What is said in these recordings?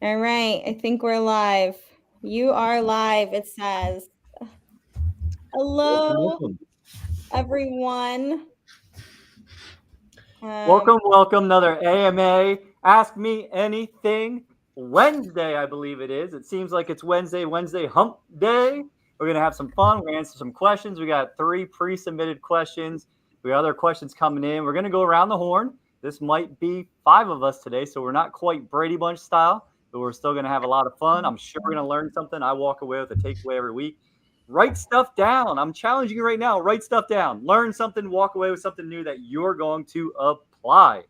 All right, I think we're live. You are live, it says. Hello, Welcome. everyone. Welcome. Another AMA. Ask Me Anything Wednesday, I believe it is. It seems like it's Wednesday hump day. We're going to have some fun. We're going to answer some questions. We got 3 pre submitted questions. We got other questions coming in. We're going to go around the horn. This might be 5 of us today, so we're not quite Brady Bunch style, but we're still going to have a lot of fun. I'm sure we're going to learn something. I walk away with a takeaway every week. Write stuff down. I'm challenging you right now. Write stuff down. Learn something, walk away with something new that you're going to apply.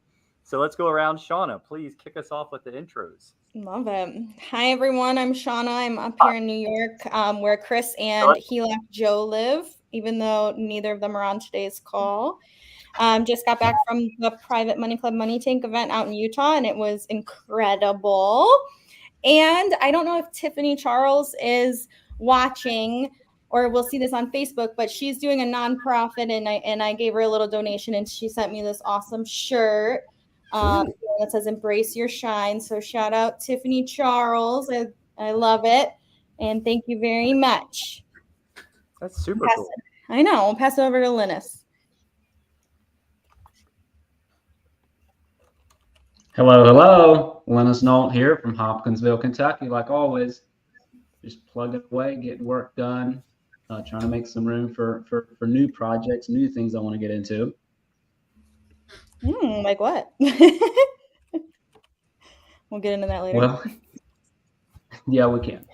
So let's go around. Shauna, please kick us off with the intros. Love it. Hi, everyone. I'm Shauna. I'm up here in New York, where Chris and Helak Joe live, even though neither of them are on today's call. Just got back from the Private Money Club Money Tank event out in Utah, and it was incredible. And I don't know if Tiffany Charles is watching, or we'll see this on Facebook, but she's doing a nonprofit, and I gave her a little donation, and she sent me this awesome shirt that says "Embrace Your Shine." So shout out Tiffany Charles. I love it, and thank you very much. That's super cool. I know. I'll pass it over to Linus. Hello. Linus Nolt here from Hopkinsville, Kentucky. Like always, just plugging away, getting work done, trying to make some room for new projects, new things I want to get into. Like what? We'll get into that later. Well, yeah, we can.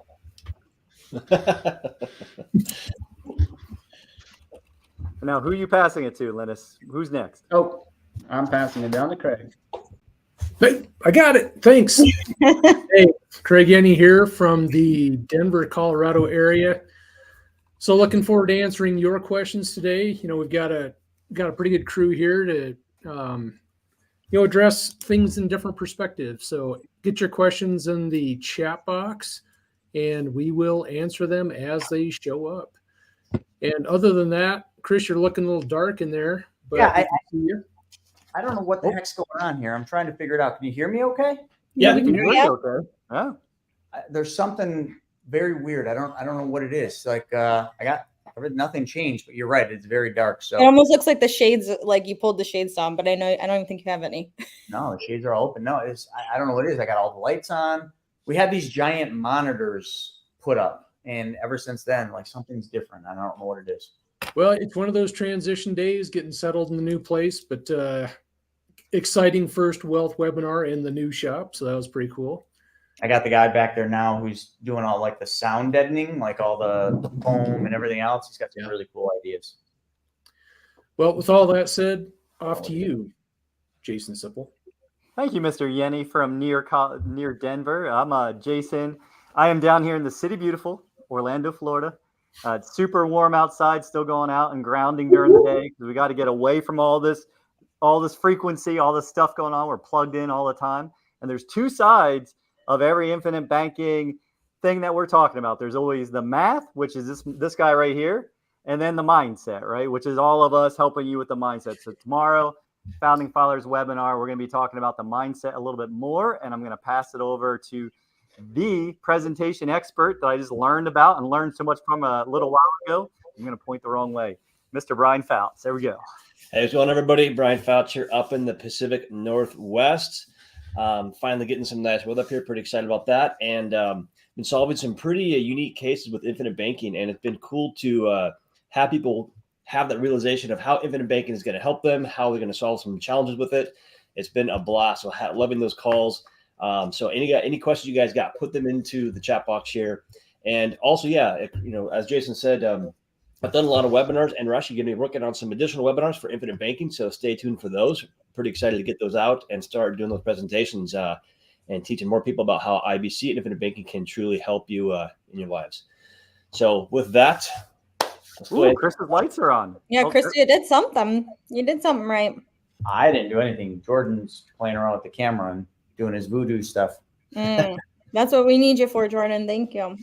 Now, who are you passing it to, Linus? Who's next? Oh, I'm passing it down to Craig. Hey, I got it. Thanks. Hey, Craig Yenny here from the Denver, Colorado area. So looking forward to answering your questions today. You know, we've got a pretty good crew here to address things in different perspectives. So get your questions in the chat box, and we will answer them as they show up. And other than that, Chris, you're looking a little dark in there. But yeah, I don't know what the heck's going on here. I'm trying to figure it out. Can you hear me okay? Yeah, we can hear you okay. Oh. There's something very weird. I don't know what it is. Like nothing changed, but you're right. It's very dark. So it almost looks like the shades, like you pulled the shades down, but I don't even think you have any. No, the shades are all open. No, I don't know what it is. I got all the lights on. We had these giant monitors put up, and ever since then, like something's different. I don't know what it is. Well, it's one of those transition days, getting settled in the new place, but exciting first wealth webinar in the new shop. So that was pretty cool. I got the guy back there now who's doing all like the sound deadening, like all the foam and everything else. He's got some really cool ideas. Well, with all that said, off to you, Jason Sipple. Thank you, Mr. Yenny from near Denver. I'm Jason. I am down here in the city, beautiful Orlando, Florida. It's super warm outside, still going out and grounding during the day because we got to get away from all this frequency, all this stuff going on. We're plugged in all the time. And there's 2 sides of every infinite banking thing that we're talking about. There's always the math, which is this guy right here, and then the mindset, right? Which is all of us helping you with the mindset. So tomorrow, Founding Fathers webinar, we're going to be talking about the mindset a little bit more, and I'm going to pass it over to the presentation expert that I just learned about and learned so much from a little while ago. I'm going to point the wrong way. Mr. Brian Fouts. There we go. Hey, what's going on, everybody? Brian Fouts here up in the Pacific Northwest. Finally getting some nice weather up here. Pretty excited about that. And been solving some pretty unique cases with infinite banking. And it's been cool to have people have that realization of how infinite banking is going to help them, how they're going to solve some challenges with it. It's been a blast. So loving those calls. So any questions you guys got, put them into the chat box here. And also, as Jason said, I've done a lot of webinars, and we're actually going to be working on some additional webinars for infinite banking. So stay tuned for those. Pretty excited to get those out and start doing those presentations and teaching more people about how IBC and infinite banking can truly help you in your lives. So with that, Chris's lights are on. Yeah, Chris, you did something. You did something right. I didn't do anything. Jordan's playing around with the camera and doing his voodoo stuff. That's what we need you for, Jordan. Thank you.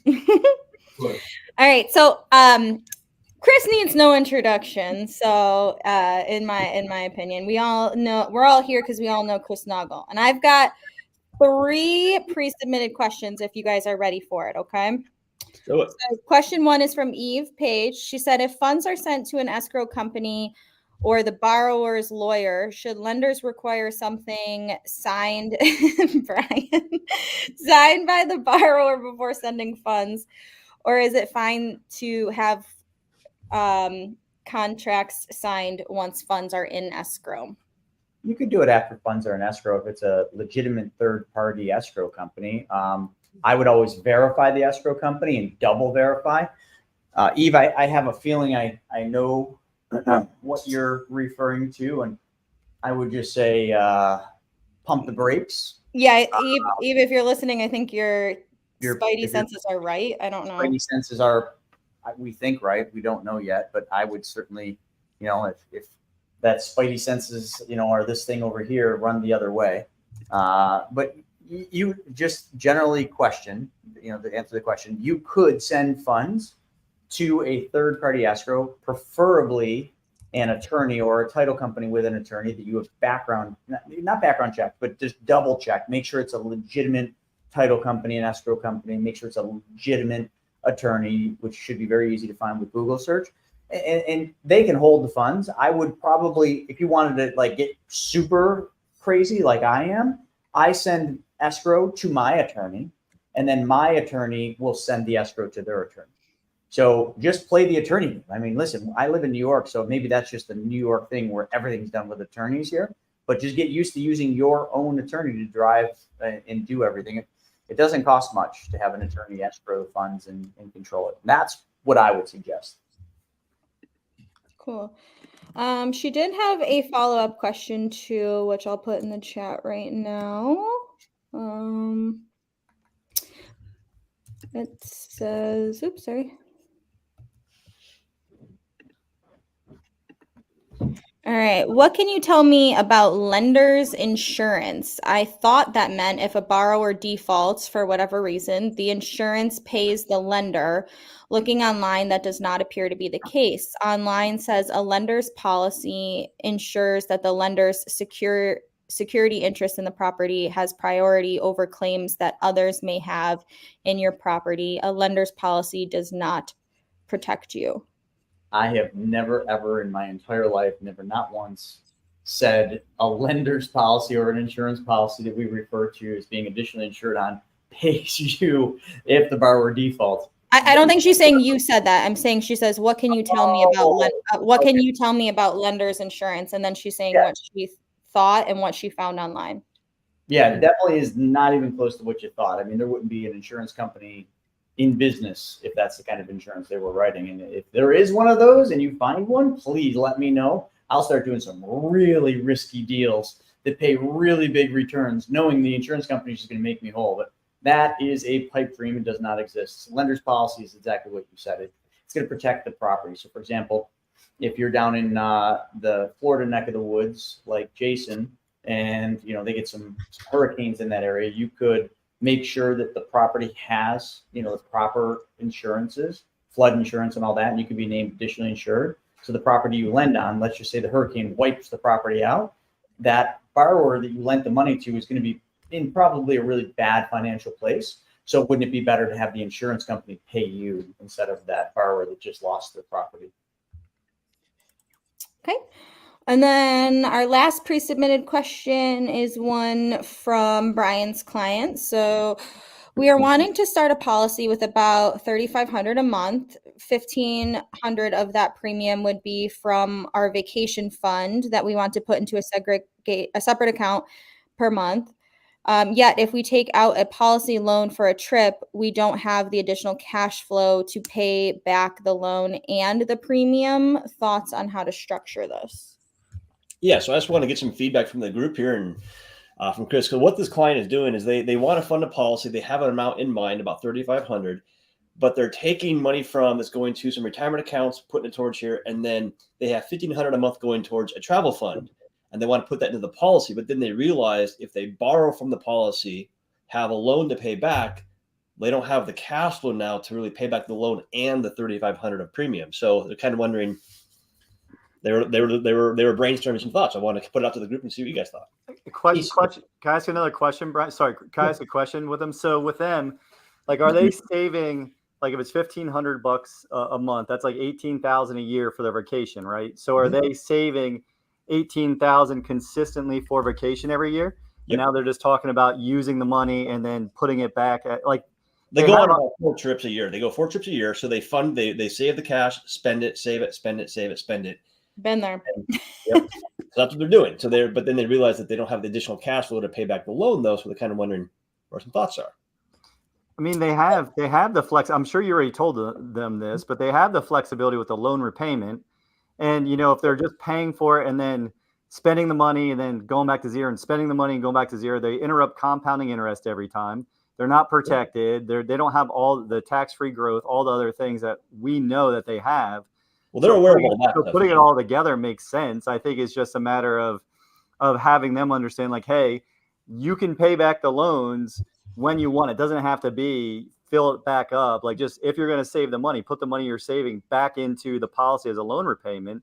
All right. So Chris needs no introduction. So in my opinion, we're all here because we all know Chris Noggle. And I've got 3 pre-submitted questions if you guys are ready for it, okay? Do it. So question 1 is from Eve Page. She said, if funds are sent to an escrow company or the borrower's lawyer, should lenders require something signed, Brian, signed by the borrower before sending funds? Or is it fine to have contracts signed once funds are in escrow? You could do it after funds are in escrow if it's a legitimate third-party escrow company. I would always verify the escrow company and double verify. Eve, I have a feeling I know what you're referring to, and I would just say pump the brakes. Yeah, Eve, if you're listening, I think your Your spidey senses are right. I don't know. spidey senses are, we think, right. We don't know yet, but I would certainly, if that spidey senses, are this thing over here, run the other way. But you just generally question, to answer the question, you could send funds to a third-party escrow, preferably an attorney or a title company with an attorney that you have not background check, but just double check. Make sure it's a legitimate title company and escrow company. Make sure it's a legitimate attorney, which should be very easy to find with Google search. And they can hold the funds. I would probably, if you wanted to get super crazy like I am, I send escrow to my attorney, and then my attorney will send the escrow to their attorney. So just play the attorney. I mean, listen, I live in New York, so maybe that's just a New York thing where everything's done with attorneys here. But just get used to using your own attorney to drive and do everything. It doesn't cost much to have an attorney escrow the funds and control it. And that's what I would suggest. Cool. She did have a follow-up question too, which I'll put in the chat right now. It says, oops, sorry. All right. What can you tell me about lender's insurance? I thought that meant if a borrower defaults for whatever reason, the insurance pays the lender. Looking online, that does not appear to be the case. Online says a lender's policy ensures that the lender's security interest in the property has priority over claims that others may have in your property. A lender's policy does not protect you. I have never, ever in my entire life, not once said a lender's policy or an insurance policy that we refer to as being additionally insured on pays you if the borrower defaults. I don't think she's saying you said that. I'm saying she says, "What can you tell me about can you tell me about lender's insurance?" And then she's saying what she thought and what she found online. Yeah, it definitely is not even close to what you thought. I mean, there wouldn't be an insurance company in business if that's the kind of insurance they were writing. And if there is one of those and you find one, please let me know. I'll start doing some really risky deals that pay really big returns, knowing the insurance company is just going to make me whole. But that is a pipe dream and does not exist. Lender's policy is exactly what you said. It's going to protect the property. So, for example, if you're down in the Florida neck of the woods, like Jason, and they get some hurricanes in that area, you could make sure that the property has, the proper insurances, flood insurance and all that, and you could be named additionally insured. So the property you lend on, let's just say the hurricane wipes the property out, that borrower that you lent the money to is going to be in probably a really bad financial place. So wouldn't it be better to have the insurance company pay you instead of that borrower that just lost their property? Okay. And then our last pre-submitted question is one from Brian's client. So we are wanting to start a policy with about $3,500 a month. $1,500 of that premium would be from our vacation fund that we want to put into a separate account per month. Yet if we take out a policy loan for a trip, we don't have the additional cash flow to pay back the loan and the premium. Thoughts on how to structure this? Yeah, so I just want to get some feedback from the group here and from Chris. Because what this client is doing is they want to fund a policy. They have an amount in mind, about $3,500, but they're taking money from that's going to some retirement accounts, putting it towards here, and then they have $1,500 a month going towards a travel fund, and they want to put that into the policy. But then they realize if they borrow from the policy, have a loan to pay back, they don't have the cash flow now to really pay back the loan and the $3,500 of premium. So they're kind of wondering, they were brainstorming some thoughts. I wanted to put it out to the group and see what you guys thought. Question. Can I ask you another question, Brian? Sorry, can I ask a question with them? So with them, like, are they saving, like, if it's $1,500 a month, that's like 18,000 a year for their vacation, right? So are they saving 18,000 consistently for vacation every year? Yep. And now they're just talking about using the money and then putting it back at, like, they go on about 4 trips a year. They go 4 trips a year. So they save the cash, spend it, save it, spend it, save it, spend it. Been there. Yep. So that's what they're doing. But then they realize that they don't have the additional cash flow to pay back the loan, though. So they're kind of wondering where some thoughts are. I mean, they have the flex. I'm sure you already told them this, but they have the flexibility with the loan repayment. And, you know, if they're just paying for it and then spending the money and then going back to zero and spending the money and going back to zero, they interrupt compounding interest every time. They're not protected. They don't have all the tax-free growth, all the other things that we know that they have. Well, they're aware of all that. So putting it all together makes sense. I think it's just a matter of having them understand, like, hey, you can pay back the loans when you want. It doesn't have to be fill it back up. Like, just if you're going to save the money, put the money you're saving back into the policy as a loan repayment.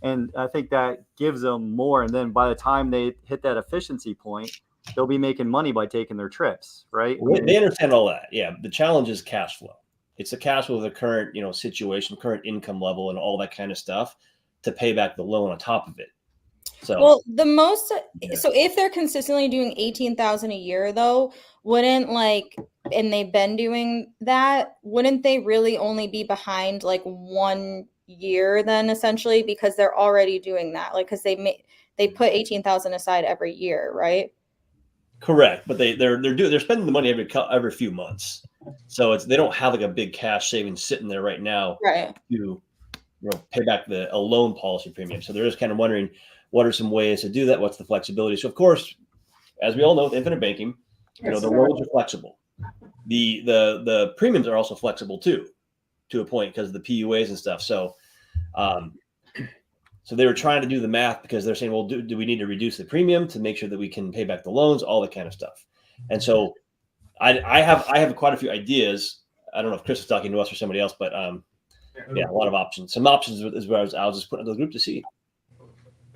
And I think that gives them more. And then by the time they hit that efficiency point, they'll be making money by taking their trips, right? They understand all that. Yeah. The challenge is cash flow. It's the cash flow of the current, situation, current income level, and all that kind of stuff to pay back the loan on top of it. So, well, so if they're consistently doing 18,000 a year, though, and they've been doing that, wouldn't they really only be behind like 1 year then, essentially, because they're already doing that, like, because they put 18,000 aside every year, right? Correct, but they're spending the money every few months, so they don't have like a big cash savings sitting there right now, right, to pay back a loan policy premium. So they're just kind of wondering what are some ways to do that. What's the flexibility? So of course, as we all know, with infinite banking, the loans are flexible. The premiums are also flexible too, to a point, because of the PUAs and stuff. So, so they were trying to do the math, because they're saying, well, do we need to reduce the premium to make sure that we can pay back the loans, all that kind of stuff. And so I have quite a few ideas. I don't know if Chris is talking to us or somebody else, but yeah, a lot of options. Some options is where I was just putting into the group to see.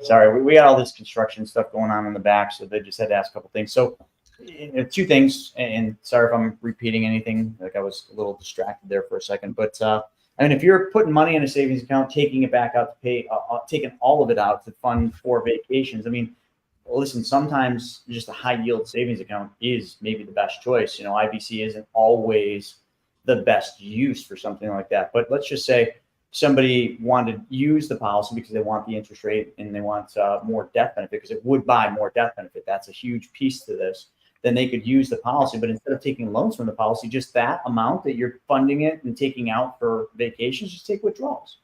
Sorry, we got all this construction stuff going on in the back, so they just had to ask a couple things. So 2 things, and sorry if I'm repeating anything, like I was a little distracted there for a second, but I mean, if you're putting money in a savings account, taking it back out to pay, taking all of it out to fund for vacations, I mean, listen, sometimes just a high yield savings account is maybe the best choice. IBC isn't always the best use for something like that. But let's just say somebody wanted to use the policy because they want the interest rate and they want more death benefit, because it would buy more death benefit. That's a huge piece to this. Then they could use the policy, but instead of taking loans from the policy, just that amount that you're funding it and taking out for vacations, just take withdrawals.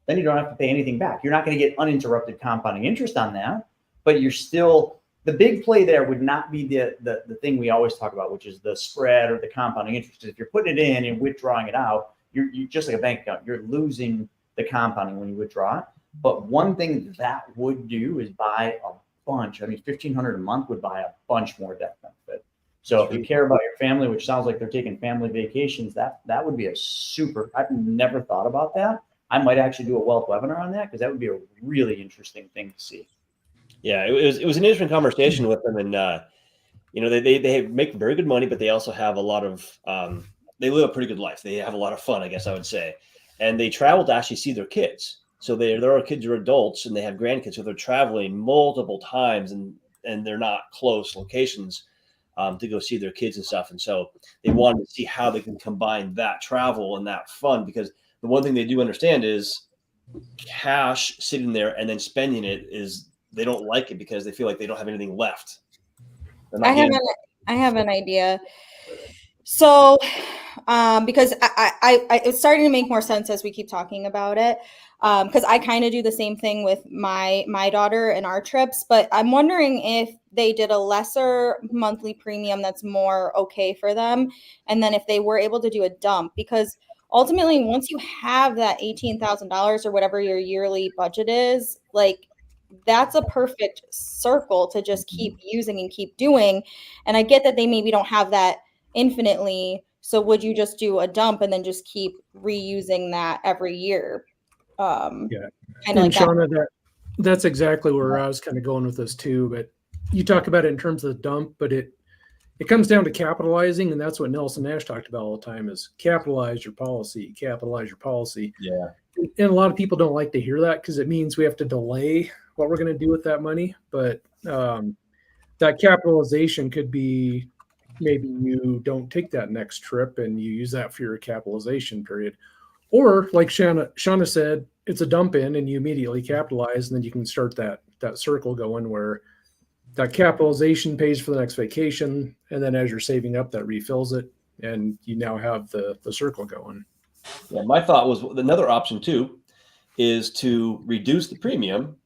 Then you don't have to pay anything back. You're not going to get uninterrupted compounding interest on that, but you're still, the big play there would not be the thing we always talk about, which is the spread or the compounding interest. If you're putting it in and withdrawing it out, you're just like a bank account. You're losing the compounding when you withdraw it. But one thing that would do is buy a bunch. I mean, $1,500 a month would buy a bunch more death benefit. So if you care about your family, which sounds like they're taking family vacations, that would be a super, I've never thought about that. I might actually do a wealth webinar on that, because that would be a really interesting thing to see. Yeah, it was an interesting conversation with them, and they make very good money, but they also have a lot of they live a pretty good life. They have a lot of fun, I guess I would say, and they travel to actually see their kids. So their kids are adults and they have grandkids, so they're traveling multiple times, and they're not close locations to go see their kids and stuff. And so they wanted to see how they can combine that travel and that fun, because the one thing they do understand is cash sitting there and then spending it is, they don't like it because they feel like they don't have anything left. I have an idea. So, because I it's starting to make more sense as we keep talking about it. Because I kind of do the same thing with my daughter and our trips, but I'm wondering if they did a lesser monthly premium that's more okay for them, and then if they were able to do a dump, because ultimately once you have that $18,000 or whatever your yearly budget is, like, that's a perfect circle to just keep using and keep doing. And I get that they maybe don't have that infinitely. So would you just do a dump and then just keep reusing that every year? Yeah. Kind of like Shauna, That's exactly where I was kind of going with this too. But you talk about it in terms of the dump, but it comes down to capitalizing, and that's what Nelson Nash talked about all the time: is capitalize your policy, capitalize your policy. Yeah. And a lot of people don't like to hear that because it means we have to delay what we're going to do with that money. But that capitalization could be maybe you don't take that next trip and you use that for your capitalization period. Or like Shauna said, it's a dump in and you immediately capitalize, and then you can start that circle going where that capitalization pays for the next vacation, and then as you're saving up, that refills it, and you now have the circle going. Yeah, my thought was another option too is to reduce the premium,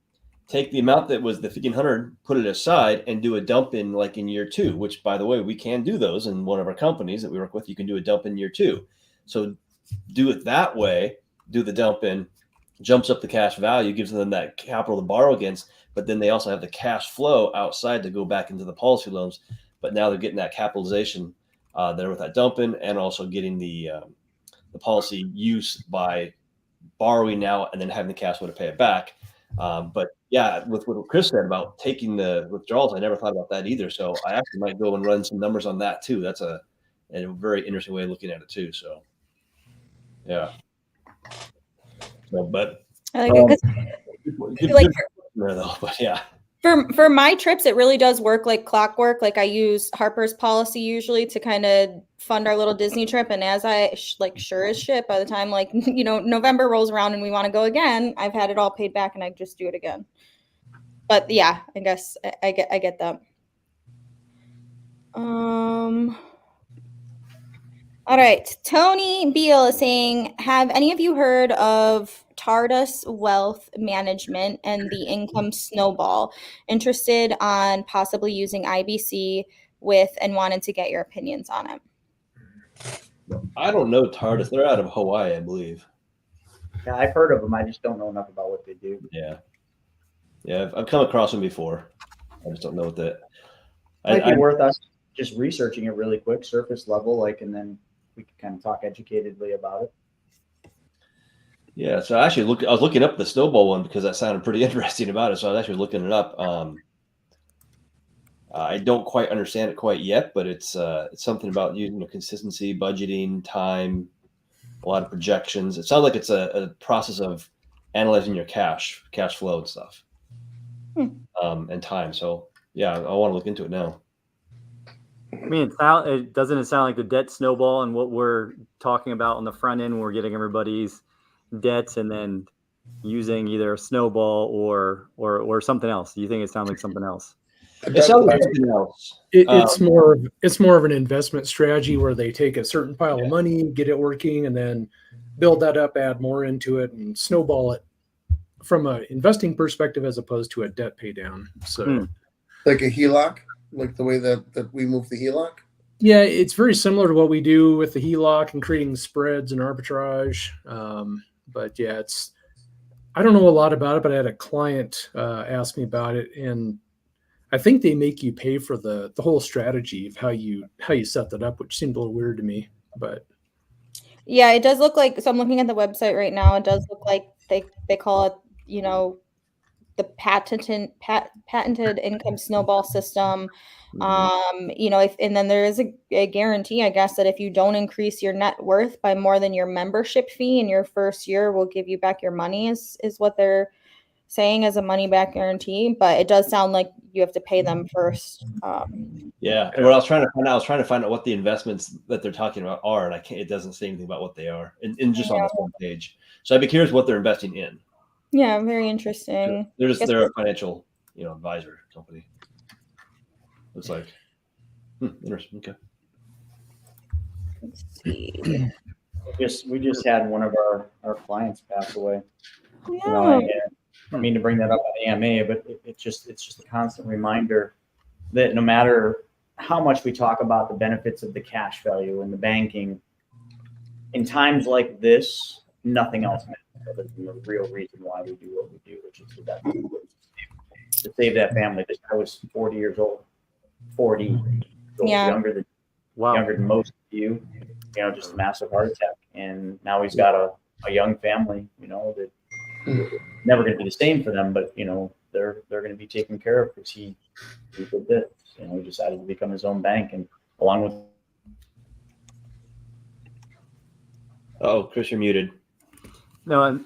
take the amount that was the 1,500, put it aside, and do a dump in like in year 2. Which, by the way, we can do those in one of our companies that we work with. You can do a dump in year 2. So do it that way. Do the dump in, jumps up the cash value, gives them that capital to borrow against. But then they also have the cash flow outside to go back into the policy loans. But now they're getting that capitalization there with that dump in, and also getting the policy use by borrowing now and then having the cash flow to pay it back. But yeah, with what Chris said about taking the withdrawals, I never thought about that either. So I actually might go and run some numbers on that too. That's a very interesting way of looking at it too. So yeah. So, but I like it because like there though, but yeah. For my trips, it really does work like clockwork. Like I use Harper's policy usually to kind of fund our little Disney trip. And as I sure as shit, by the time like, November rolls around and we want to go again, I've had it all paid back and I just do it again. But yeah, I guess I get that. All right. Tony Beal is saying, have any of you heard of Tardus Wealth Management and the Income Snowball? Interested on possibly using IBC with and wanted to get your opinions on it. I don't know Tardus. They're out of Hawaii, I believe. Yeah, I've heard of them. I just don't know enough about what they do. Yeah. Yeah, I've come across them before. I just don't know what that. Might be worth us just researching it really quick, surface level, and then we can kind of talk educatedly about it. Yeah, so actually I was looking up the snowball one because that sounded pretty interesting about it. So I was actually looking it up. I don't quite understand it quite yet, but it's something about using consistency, budgeting, time, a lot of projections. It sounds like it's a process of analyzing your cash flow and stuff, and time. So yeah, I want to look into it now. I mean, doesn't it sound like the debt snowball and what we're talking about on the front end when we're getting everybody's debts and then using either a snowball or something else? Do you think it sounds like something else? It sounds like something else. It's more of an investment strategy where they take a certain pile of money, get it working, and then build that up, add more into it, and snowball it from an investing perspective as opposed to a debt pay down. So, like a HELOC, like the way that we move the HELOC. Yeah, it's very similar to what we do with the HELOC and creating spreads and arbitrage. But yeah, I don't know a lot about it, but I had a client ask me about it, and I think they make you pay for the whole strategy of how you set that up, which seemed a little weird to me. But yeah, it does look like. So I'm looking at the website right now. It does look like they call it, the patented income snowball system. And then there is a guarantee, I guess, that if you don't increase your net worth by more than your membership fee in your first year, we'll give you back your money is what they're saying as a money back guarantee. But it does sound like you have to pay them first. Yeah. And what I was trying to find out what the investments that they're talking about are, and it doesn't say anything about what they are and just on the front page. So I'd be curious what they're investing in. Yeah, very interesting. They're a financial, advisor company. Looks like interesting. Okay. Let's see. We just had one of our clients pass away. Yeah. I mean to bring that up on AMA, but it's just a constant reminder that no matter how much we talk about the benefits of the cash value and the banking, in times like this, nothing else matters other than the real reason why we do what we do, which is to save that family. This guy was 40 years old, 40, Yeah. younger than most of you, just a massive heart attack. And now he's got a young family, that never going to be the same for them, but they're going to be taken care of because he did this. He decided to become his own bank, and along with. Oh, Chris, you're muted. No,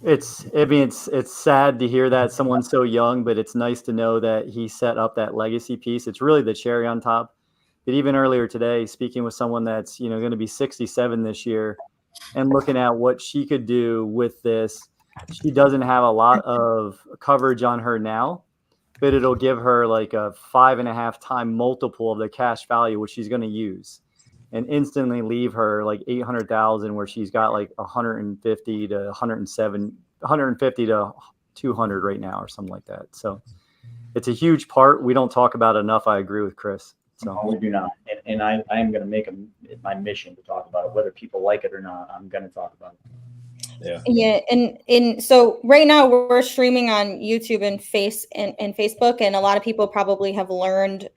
it's sad to hear that someone's so young, but it's nice to know that he set up that legacy piece. It's really the cherry on top. But even earlier today, speaking with someone that's going to be 67 this year, and looking at what she could do with this, she doesn't have a lot of coverage on her now, but it'll give her like a 5.5 time multiple of the cash value, which she's going to use, and instantly leave her like 800,000, where she's got like 150 to 150 to 200 right now, or something like that. So it's a huge part. We don't talk about it enough. I agree with Chris. So no, we do not, and I am going to make it my mission to talk about it, whether people like it or not. I'm going to talk about it. Yeah, and so right now we're streaming on YouTube and Facebook, and a lot of people probably have learned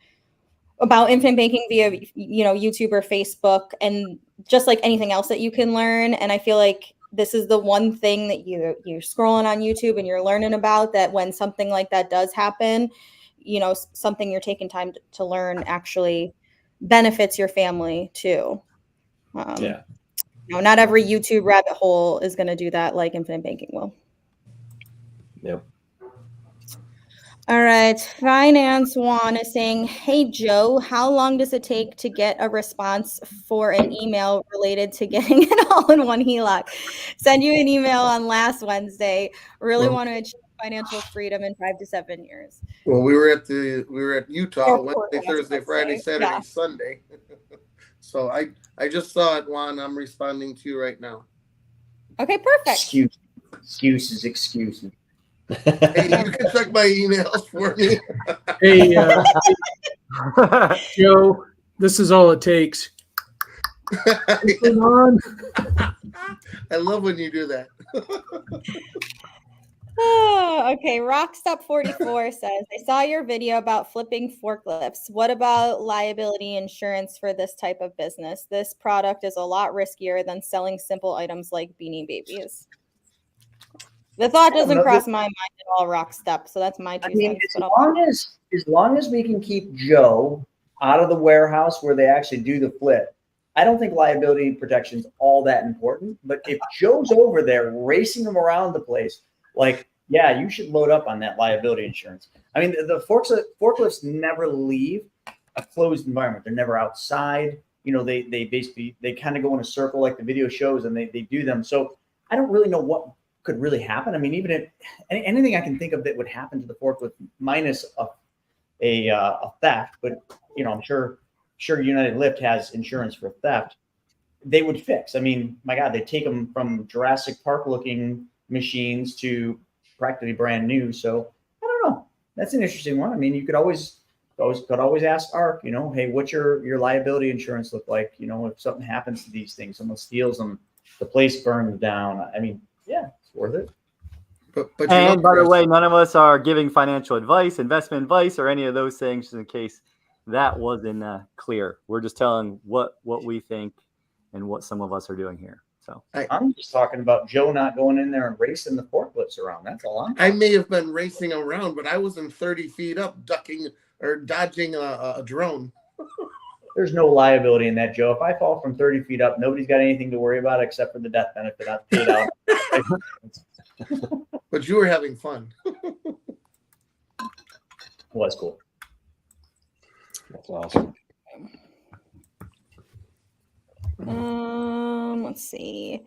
about infinite banking via YouTube or Facebook, and just like anything else that you can learn. And I feel like this is the one thing that you're scrolling on YouTube and you're learning about, that when something like that does happen, something you're taking time to learn actually benefits your family too. Not every YouTube rabbit hole is going to do that like infinite banking will. Yep. All right. Finance One is saying, hey, Joe, how long does it take to get a response for an email related to getting an all-in-one HELOC? Send you an email on last Wednesday. Really want to achieve financial freedom in 5 to 7 years. Well, we were at Utah Wednesday, Thursday, Friday, Saturday, Sunday. So I just saw it, Juan. I'm responding to you right now. Okay, perfect. Excuses. Hey, you can check my emails for me. Hey, Joe, this is all it takes. I love when you do that. Okay, Rockstop44 says, I saw your video about flipping forklifts. What about liability insurance for this type of business? This product is a lot riskier than selling simple items like Beanie Babies. The thought doesn't cross my mind at all, Rockstop, so that's my 2 cents. As long as we can keep Joe out of the warehouse where they actually do the flip, I don't think liability protection is all that important. But if Joe's over there racing them around the place, you should load up on that liability insurance. I mean, the forklifts never leave a closed environment. They're never outside. They kind of go in a circle like the video shows, and they do them. So I don't really know what could really happen. I mean, even if anything I can think of that would happen to the forklift minus a theft, but I'm sure United Lift has insurance for theft. They would fix. I mean, my God, they take them from Jurassic Park looking machines to practically brand new. So I don't know. That's an interesting one. I mean, you could always ask ARC, hey, what's your liability insurance look like? If something happens to these things, someone steals them, the place burns down. I mean, yeah, it's worth it. But and by the way, none of us are giving financial advice, investment advice, or any of those things, just in case that wasn't clear. We're just telling what we think and what some of us are doing here. So I'm just talking about Joe not going in there and racing the forklifts around. That's all I may have been racing around, but I wasn't 30 feet up ducking or dodging a drone. There's no liability in that, Joe. If I fall from 30 feet up, nobody's got anything to worry about except for the death benefit I've paid out. But you were having fun. Was cool. That's awesome. Let's see.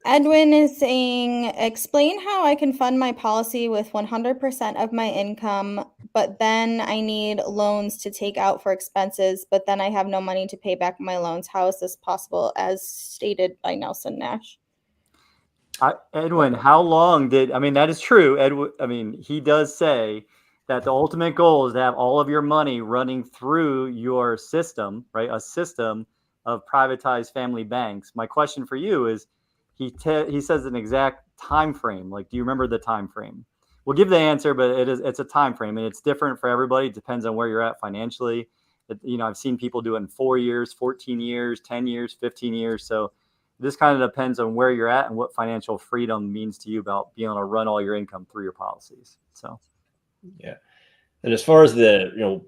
Edwin is saying, explain how I can fund my policy with 100% of my income, but then I need loans to take out for expenses, but then I have no money to pay back my loans. How is this possible, as stated by Nelson Nash? Edwin, how long that is true. Edwin, he does say that the ultimate goal is to have all of your money running through your system, right? A system of privatized family banks. My question for you is, he says an exact time frame. Like, do you remember the time frame? We'll give the answer, but it's a time frame, and it's different for everybody. It depends on where you're at financially. I've seen people do it in 4 years, 14 years, 10 years, 15 years. So This kind of depends on where you're at and what financial freedom means to you about being able to run all your income through your policies. So, yeah. And as far as the,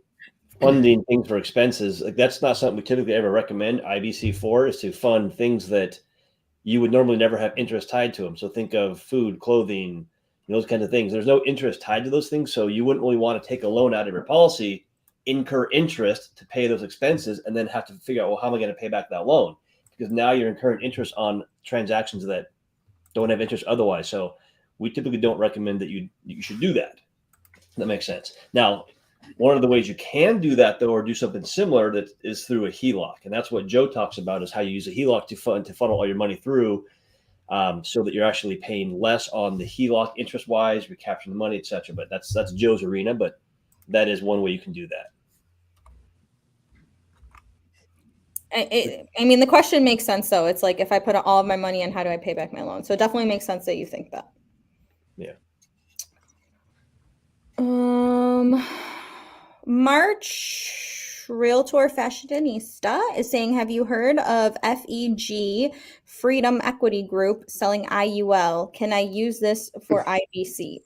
funding things for expenses, like that's not something we typically ever recommend IBC for, is to fund things that you would normally never have interest tied to them. So think of food, clothing, those kinds of things. There's no interest tied to those things. So you wouldn't really want to take a loan out of your policy, incur interest to pay those expenses, and then have to figure out, well, how am I going to pay back that loan? Because now you're incurring interest on transactions that don't have interest otherwise. So we typically don't recommend that you should do that. That makes sense. Now, one of the ways you can do that, though, or do something similar, that is through a HELOC. And that's what Joe talks about, is how you use a HELOC to funnel all your money through, so that you're actually paying less on the HELOC interest-wise, you're capturing the money, etc. But that's Joe's arena, but that is one way you can do that. I mean, the question makes sense, though. It's like, if I put all of my money in, how do I pay back my loan? So it definitely makes sense that you think that. Yeah. March Realtor Fashionista is saying, have you heard of FEG, Freedom Equity Group, selling IUL? Can I use this for IBC?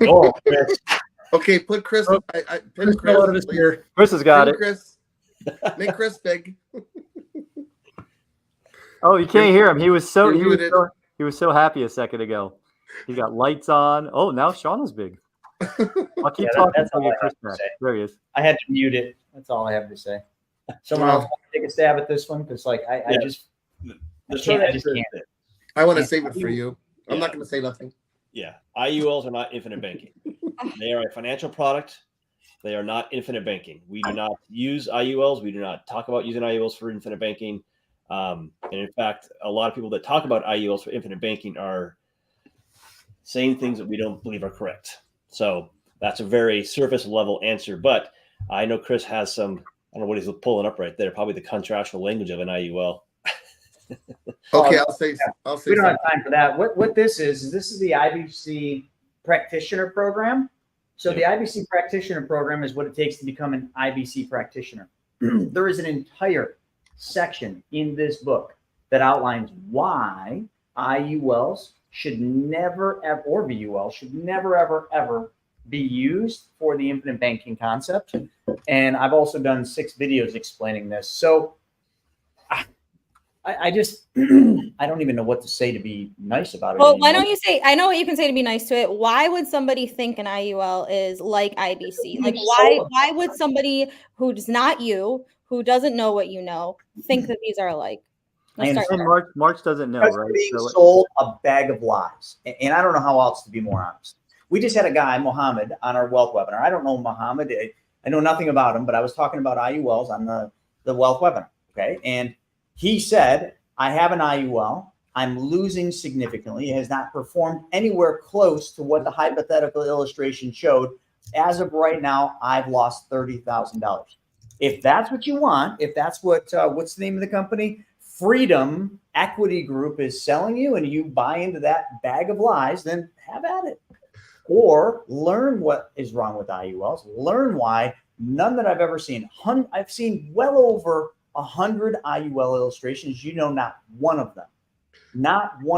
Oh, Chris. Okay, put Chris. I pin Chris out of his Chris. ear. Chris has got Pin it. Chris. Make Chris big. Oh, you can't hear him. He was so You're he was so happy a second ago. He got lights on. Oh, now Shauna's big. I'll keep talking that's until all you I get Chris have to back. say. There he is. I had to mute it. That's all I have to say. Someone else want to take a stab at this one? Because I just can't. I want to save it for you. I'm not going to say nothing. Yeah. IULs are not infinite banking. They are a financial product. They are not infinite banking. We do not use IULs. We do not talk about using IULs for infinite banking. And in fact, a lot of people that talk about IULs for infinite banking are saying things that we don't believe are correct. So that's a very surface level answer. But I know Chris has some, I don't know what he's pulling up right there, probably the contractual language of an IUL. Okay, I'll say We don't have time for that. What this is the IBC practitioner program. So the IBC practitioner program is what it takes to become an IBC practitioner. There is an entire section in this book that outlines why IULs should never ever, or VUL should never ever ever be used for the infinite banking concept. And I've also done 6 videos explaining this. So I just I don't even know what to say to be nice about it. Well, anymore. why don't you say, I know what you can say to be nice to it. Why would somebody think an IUL is like IBC? Like, why would somebody who is not you, who doesn't know what you know, think that these are alike? Let's start there. March doesn't know, Because right? being sold a bag of lies. And I don't know how else to be more honest. We just had a guy, Mohammed, on our wealth webinar. I don't know Mohammed. I know nothing about him, but I was talking about IULs on the wealth webinar. Okay. And he said, I have an IUL. I'm losing significantly. It has not performed anywhere close to what the hypothetical illustration showed. As of right now, I've lost $30,000. If that's what you want, if that's what's the name of the company? Freedom Equity Group is selling you, and you buy into that bag of lies, then have at it. Or learn what is wrong with IULs. Learn why none that I've ever seen. I've seen well over 100 IUL illustrations. Not one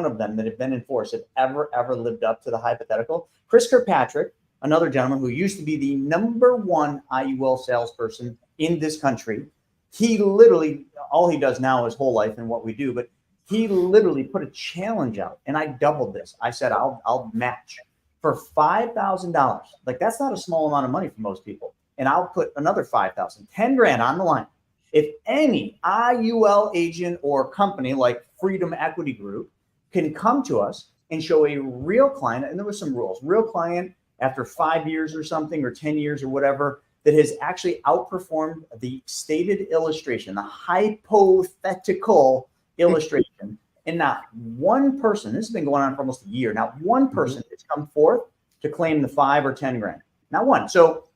of them that have been enforced have ever lived up to the hypothetical. Chris Kirkpatrick, another gentleman who used to be the #1 IUL salesperson in this country, he literally, all he does now is whole life and what we do, but he literally put a challenge out, and I doubled this. I said, I'll match for $5,000. Like, that's not a small amount of money for most people. And I'll put another 5,000, 10 grand on the line. If any IUL agent or company like Freedom Equity Group can come to us and show a real client, and there were some rules, real client after 5 years or something, or 10 years or whatever, that has actually outperformed the stated illustration, the hypothetical illustration. And not one person, this has been going on for almost a year, not one person has come forth to claim the 5 or 10 grand. Not one. So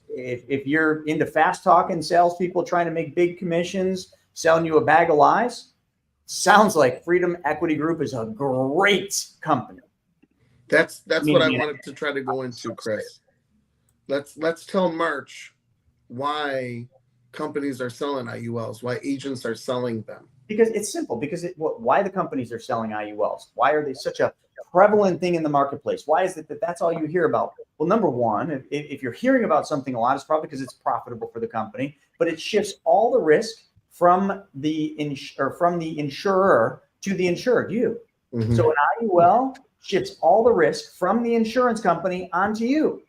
if you're into fast talking salespeople trying to make big commissions, selling you a bag of lies, sounds like Freedom Equity Group is a great company. That's what I wanted to try to go into, Chris. Let's tell March why companies are selling IULs, why agents are selling them. Because it's simple. Because why the companies are selling IULs? Why are they such a prevalent thing in the marketplace? Why is it that that's all you hear about? Well, number one, if you're hearing about something a lot, it's probably because it's profitable for the company, but it shifts all the risk from the insurer to the insured, you. Mm-hmm. So an IUL shifts all the risk from the insurance company onto you.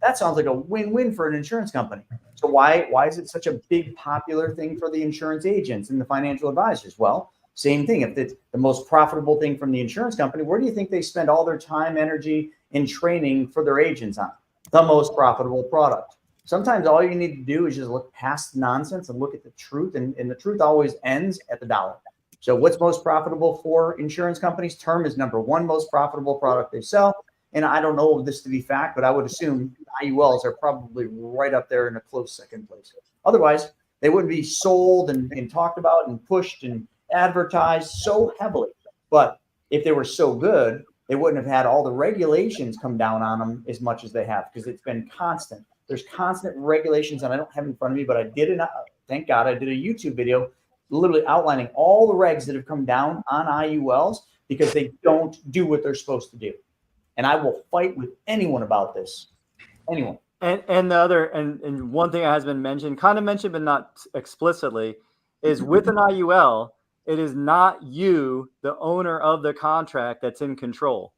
That sounds like a win-win for an insurance company. So why is it such a big popular thing for the insurance agents and the financial advisors? Well, same thing. If it's the most profitable thing from the insurance company, where do you think they spend all their time, energy, and training for their agents on? The most profitable product. Sometimes all you need to do is just look past the nonsense and look at the truth, and the truth always ends at the dollar. So what's most profitable for insurance companies? Term is number one most profitable product they sell. And I don't know this to be fact, but I would assume IULs are probably right up there in a close second place. Otherwise, they wouldn't be sold and talked about and pushed and advertised so heavily. But if they were so good, they wouldn't have had all the regulations come down on them as much as they have, because it's been constant. There's constant regulations, and I don't have it in front of me, but I did thank God, I did a YouTube video literally outlining all the regs that have come down on IULs because they don't do what they're supposed to do. And I will fight with anyone about this. Anyone. And the other and one thing that has been mentioned, kind of mentioned but not explicitly, is with an IUL, it is not you, the owner of the contract, that's in control.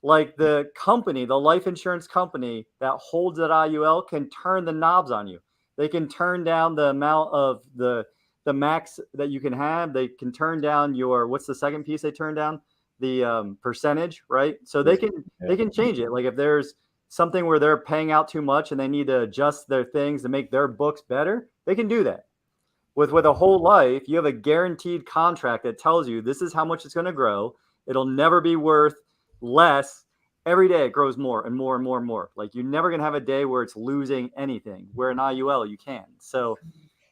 Like the company, the life insurance company that holds that IUL can turn the knobs on you. They can turn down the amount of the max that you can have. They can turn down your, what's the second piece they turn down? The percentage, right? So they can change it. Like if there's something where they're paying out too much and they need to adjust their things to make their books better, they can do that. With a whole life, you have a guaranteed contract that tells you this is how much it's going to grow. It'll never be worth less. Every day it grows more and more and more and more. Like you're never going to have a day where it's losing anything, where an IUL you can. So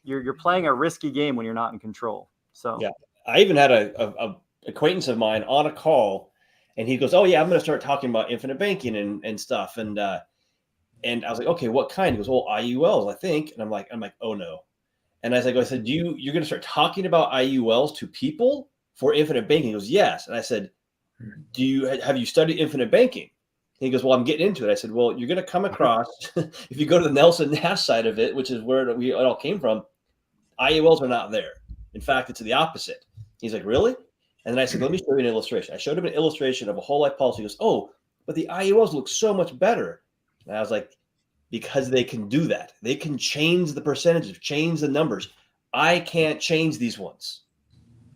you're playing a risky game when you're not in control. So yeah, I even had a acquaintance of mine on a call, and he goes, "Oh yeah, I'm going to start talking about infinite banking and stuff." And I was like, "Okay, what kind?" He goes, "Well, IULs, I think." And I'm like, "Oh no." And I said, you're going to start talking about IULs to people for infinite banking? He goes, "Yes." And I said, have you studied infinite banking? And he goes, "Well, I'm getting into it." I said, "Well, you're going to come across, if you go to the Nelson Nash side of it, which is where it all came from, IULs are not there. In fact, it's the opposite." He's like, "Really?" And then I said, "Let me show you an illustration." I showed him an illustration of a whole life policy. He goes, "Oh, but the IULs look so much better." And I was like, because they can do that. They can change the percentages, change the numbers. I can't change these ones.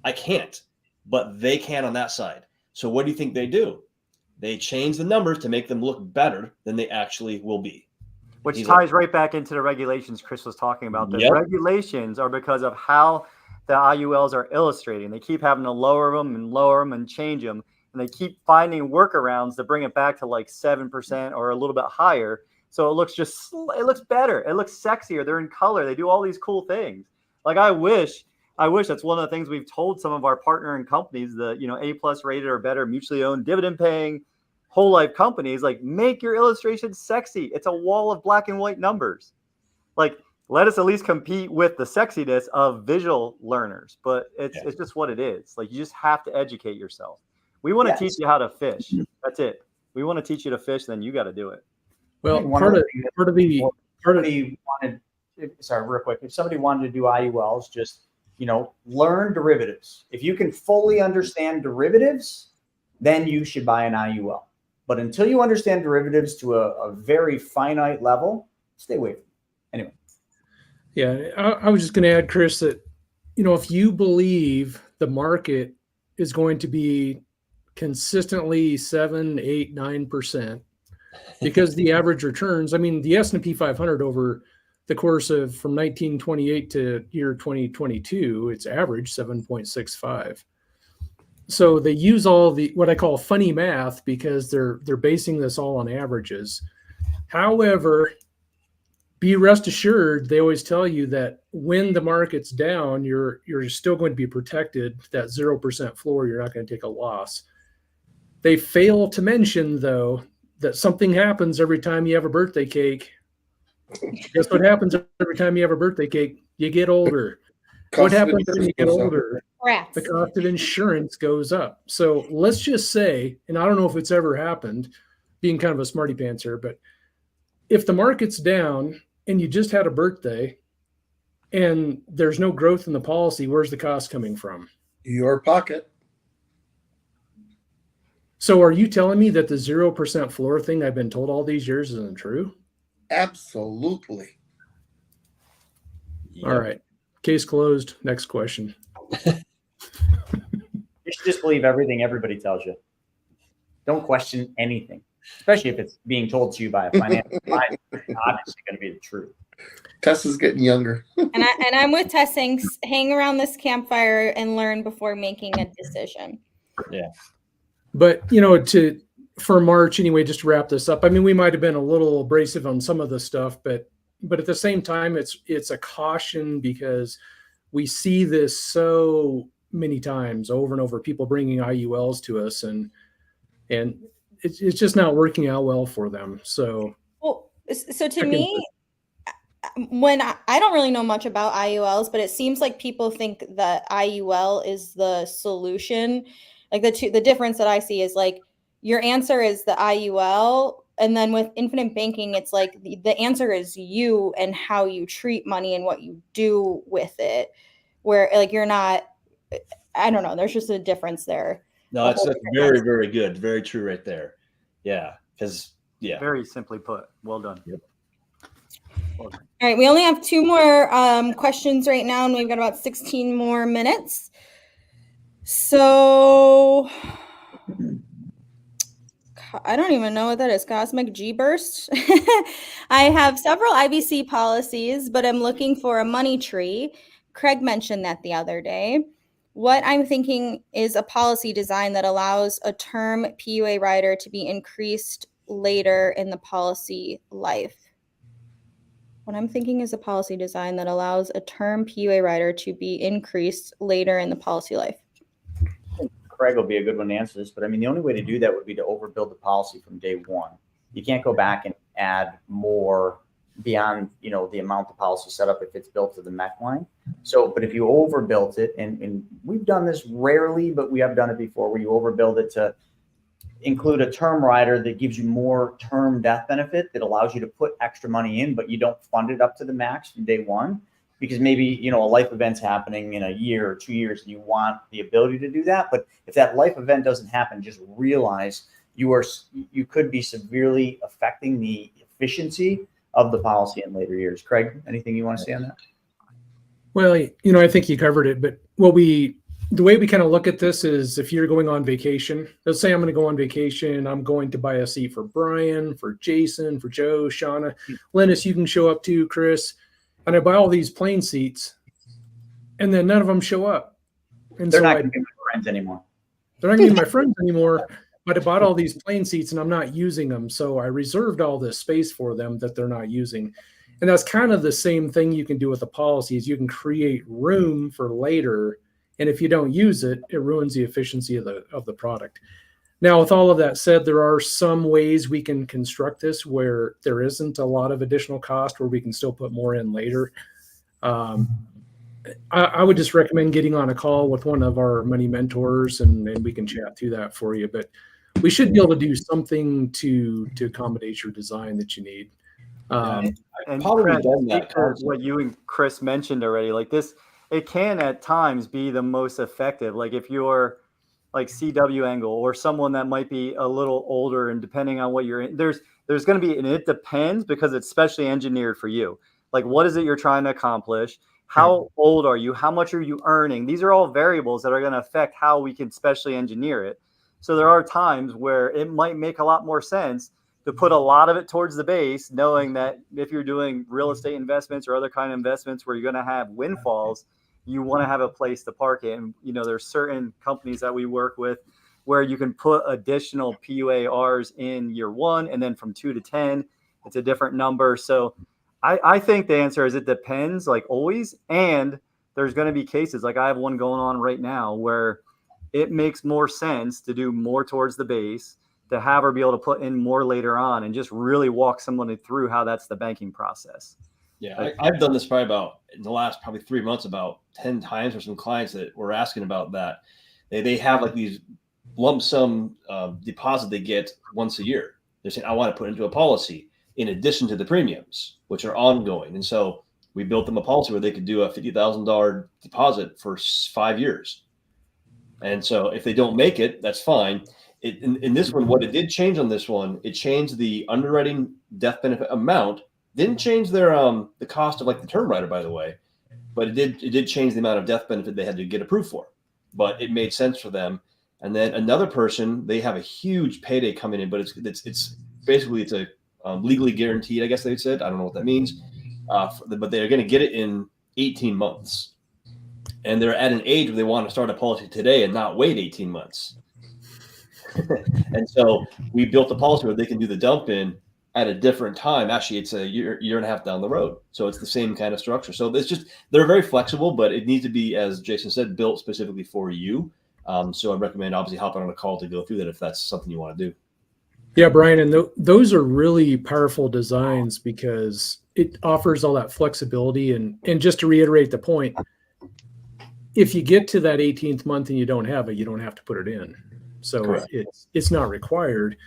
I can't, but they can on that side. So what do you think they do? They change the numbers to make them look better than they actually will be. Which ties right back into the regulations Chris was talking about. The regulations are because of how the IULs are illustrating. They keep having to lower them and change them. And they keep finding workarounds to bring it back to like 7% or a little bit higher. So it looks better. It looks sexier. They're in color. They do all these cool things. Like I wish that's one of the things we've told some of our partnering companies, the A+ rated or better, mutually owned, dividend paying, whole life companies, like make your illustrations sexy. It's a wall of black and white numbers. Like let us at least compete with the sexiness of visual learners. But it's just what it is. Like you just have to educate yourself. We want to teach you how to fish. That's it. We want to teach you to fish, then you got to do it. Well, real quick, if somebody wanted to do IULs, just learn derivatives. If you can fully understand derivatives, then you should buy an IUL. But until you understand derivatives to a very finite level, stay away from it. Anyway. Yeah, I was just going to add, Chris, that if you believe the market is going to be consistently 7, 8, 9%, because the average returns, the S&P 500 over the course of from 1928 to year 2022, it's average 7.65. So they use all the what I call funny math because they're basing this all on averages. However, be rest assured, they always tell you that when the market's down, you're still going to be protected. That 0% floor, you're not going to take a loss. They fail to mention, though, that something happens every time you have a birthday cake. Guess what happens every time you have a birthday cake, you get older. Cost What of happens when you get insurance goes up. older? Rats. The cost of insurance goes up. So let's just say, and I don't know if it's ever happened, being kind of a smarty pants here, but if the market's down and you just had a birthday and there's no growth in the policy, where's the cost coming from? Your pocket. So are you telling me that the 0% floor thing I've been told all these years isn't true? Absolutely. Yep. All right. Case closed. Next question. You should just believe everything everybody tells you. Don't question anything, especially if it's being told to you by a financial advisor. It's obviously going to be the truth. Tessa's getting younger. And I'm with Tess saying, hang around this campfire and learn before making a decision. Yeah. But, for March anyway, just to wrap this up, I mean, we might have been a little abrasive on some of the stuff, but at the same time, it's a caution because we see this so many times over and over, people bringing IULs to us and it's just not working out well for them. So to me, when I don't really know much about IULs, but it seems like people think that IUL is the solution. Like the difference that I see is like your answer is the IUL, and then with infinite banking, it's like the answer is you and how you treat money and what you do with it. Where like you're not, I don't know. There's just a difference there. No, that's very, very good. Very true right there. Yeah. Because, yeah. Very simply put. Well done. Yep. All right. We only have 2 more questions right now, and we've got about 16 more minutes. So I don't even know what that is. Cosmic G burst. I have several IBC policies, but I'm looking for a money tree. Craig mentioned that the other day. What I'm thinking is a policy design that allows a term PUA rider to be increased later in the policy life. What I'm thinking is a policy design that allows a term PUA rider to be increased later in the policy life. Craig will be a good one to answer this, but I mean, the only way to do that would be to overbuild the policy from day one. You can't go back and add more beyond, the amount the policy set up if it's built to the MEC line. So, but if you overbuilt it, and we've done this rarely, but we have done it before, where you overbuild it to include a term rider that gives you more term death benefit that allows you to put extra money in, but you don't fund it up to the max from day one. Because maybe, a life event's happening in a year or 2 years and you want the ability to do that. But if that life event doesn't happen, just realize you could be severely affecting the efficiency of the policy in later years. Craig, anything you want to say on that? Well, I think you covered it, but the way we kind of look at this is if you're going on vacation, let's say I'm going to go on vacation, I'm going to buy a seat for Brian, for Jason, for Joe, Shauna, Linus, you can show up too, Chris. And I buy all these plane seats, and then none of them show up. And they're so not going to be my friends anymore. They're not going to be my friends anymore. But I bought all these plane seats, and I'm not using them. So I reserved all this space for them that they're not using. And that's kind of the same thing you can do with the policies. You can create room for later, and if you don't use it, it ruins the efficiency of the product. Now, with all of that said, there are some ways we can construct this where there isn't a lot of additional cost, where we can still put more in later. I would just recommend getting on a call with one of our money mentors, and we can chat through that for you. But we should be able to do something to accommodate your design that you need. And probably Craig, done that. what you and Chris mentioned already, like this, it can at times be the most effective. Like if you're like CW angle or someone that might be a little older, and depending on what you're in, there's going to be, and it depends because it's specially engineered for you. Like, what is it you're trying to accomplish? How old are you? How much are you earning? These are all variables that are going to affect how we can specially engineer it. So there are times where it might make a lot more sense to put a lot of it towards the base, knowing that if you're doing real estate investments or other kind of investments where you're going to have windfalls, you want to have a place to park it. And, there's certain companies that we work with where you can put additional PUARs in year 1, and then from 2 to 10, it's a different number. So I think the answer is it depends, like always. And there's going to be cases, like I have one going on right now, where it makes more sense to do more towards the base, to have her be able to put in more later on, and just really walk someone through how that's the banking process. Yeah, I've done this probably about in the last probably 3 months about 10 times for some clients that were asking about that. They have like these lump sum deposit they get once a year. They're saying, I want to put into a policy in addition to the premiums, which are ongoing. And so we built them a policy where they could do a $50,000 deposit for 5 years. And so if they don't make it, that's fine. In this one, what it did change on this one, it changed the underwriting death benefit amount. Didn't change their the cost of like the term rider, by the way, but it did change the amount of death benefit they had to get approved for. But it made sense for them. And then another person, they have a huge payday coming in, but it's basically it's a legally guaranteed, I guess they said. I don't know what that means, but they're going to get it in 18 months, and they're at an age where they want to start a policy today and not wait 18 months. And so we built a policy where they can do the dump in at a different time. Actually, it's a year and a half down the road. So it's the same kind of structure. So it's just, they're very flexible, but it needs to be, as Jason said, built specifically for you. So I'd recommend obviously hopping on a call to go through that if that's something you want to do. Yeah, Brian, and those are really powerful designs because it offers all that flexibility. And just to reiterate the point, if you get to that 18th month and you don't have it, you don't have to put it in. So Correct. it's not required.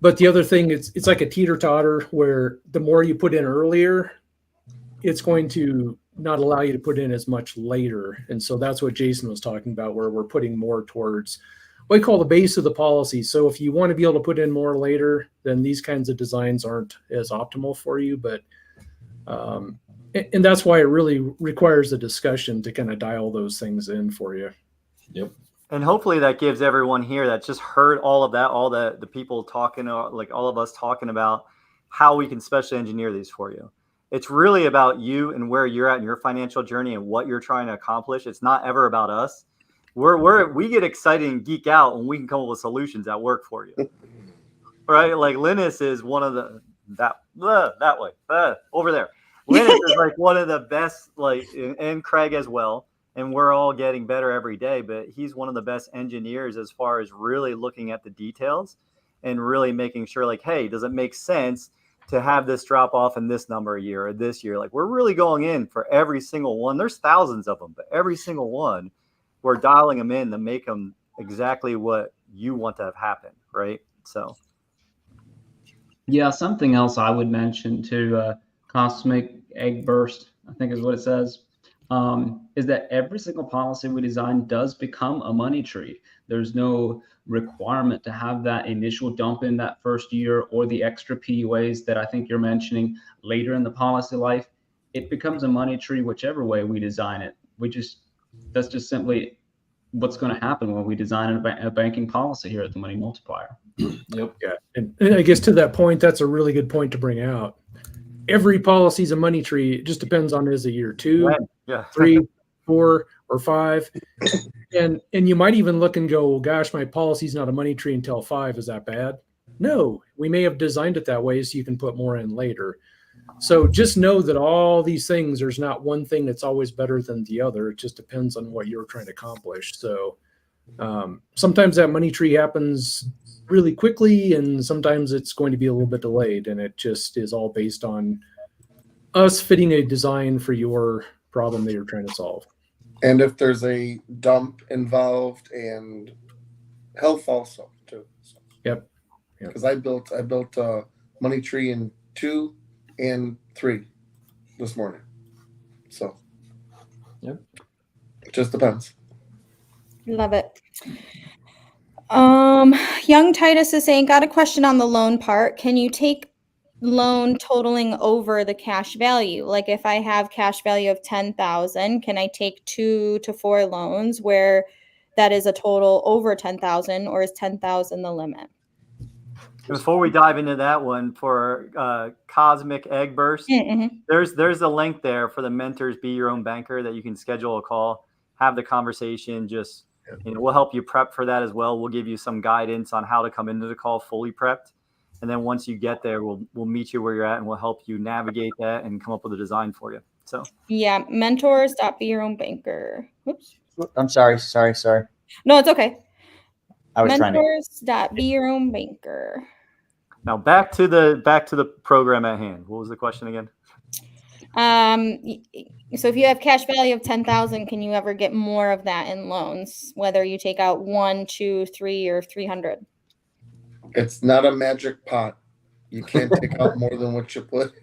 But the other thing, it's like a teeter-totter where the more you put in earlier, it's going to not allow you to put in as much later. And so that's what Jason was talking about, where we're putting more towards what we call the base of the policy. So if you want to be able to put in more later, then these kinds of designs aren't as optimal for you. But and that's why it really requires a discussion to kind of dial those things in for you. Yep. And hopefully that gives everyone here that just heard all of that, all the people talking, like all of us talking about how we can specially engineer these for you. It's really about you and where you're at in your financial journey and what you're trying to accomplish. It's not ever about us. We get excited and geek out when we can come up with solutions that work for you. Right? Like Linus is one of the that way over there. Linus is like one of the best, like, and Craig as well. And we're all getting better every day, but he's one of the best engineers as far as really looking at the details and really making sure, like, hey, does it make sense to have this drop off in this number a year or this year? Like, we're really going in for every single one. There's thousands of them, but every single one, we're dialing them in to make them exactly what you want to have happen, right? So. Yeah, something else I would mention to cosmic egg burst, I think is what it says. Is that every single policy we design does become a money tree. There's no requirement to have that initial dump in that first year or the extra PUAs that I think you're mentioning later in the policy life. It becomes a money tree whichever way we design it. That's just simply what's going to happen when we design a banking policy here at the Money Multiplier. Yep. Yeah. And I guess to that point, that's a really good point to bring out. Every policy is a money tree. It just depends on, is it year 2, 3, 4, or 5? And you might even look and go, well, gosh, my policy's not a money tree until 5. Is that bad? No, we may have designed it that way so you can put more in later. So just know that all these things, there's not one thing that's always better than the other. It just depends on what you're trying to accomplish. So sometimes that money tree happens really quickly, and sometimes it's going to be a little bit delayed, and it just is all based on us fitting a design for your problem that you're trying to solve. And if there's a dump involved, and health also too. So, Yep. Because I built a money tree in 2 and 3 this morning. So yep. It just depends. Love it. Young Titus is saying, got a question on the loan part. Can you take loan totaling over the cash value? Like if I have cash value of 10,000, can I take 2 to 4 loans where that is a total over 10,000, or is 10,000 the limit? Before we dive into that one, for Cosmic Egg Burst, there's a link there for the Mentors Be Your Own Banker that you can schedule a call, have the conversation. Just, we'll help you prep for that as well. We'll give you some guidance on how to come into the call fully prepped. And then once you get there, we'll meet you where you're at, and we'll help you navigate that and come up with a design for you. So yeah, mentors.beyourOwnBanker. Oops. I'm sorry. No, it's okay. I was Mentors.beyourOwnBanker. Now back to the program at hand. What was the question again? So if you have cash value of 10,000, can you ever get more of that in loans, whether you take out 1, 2, 3, or 300? It's not a magic pot. You can't take out more than what you put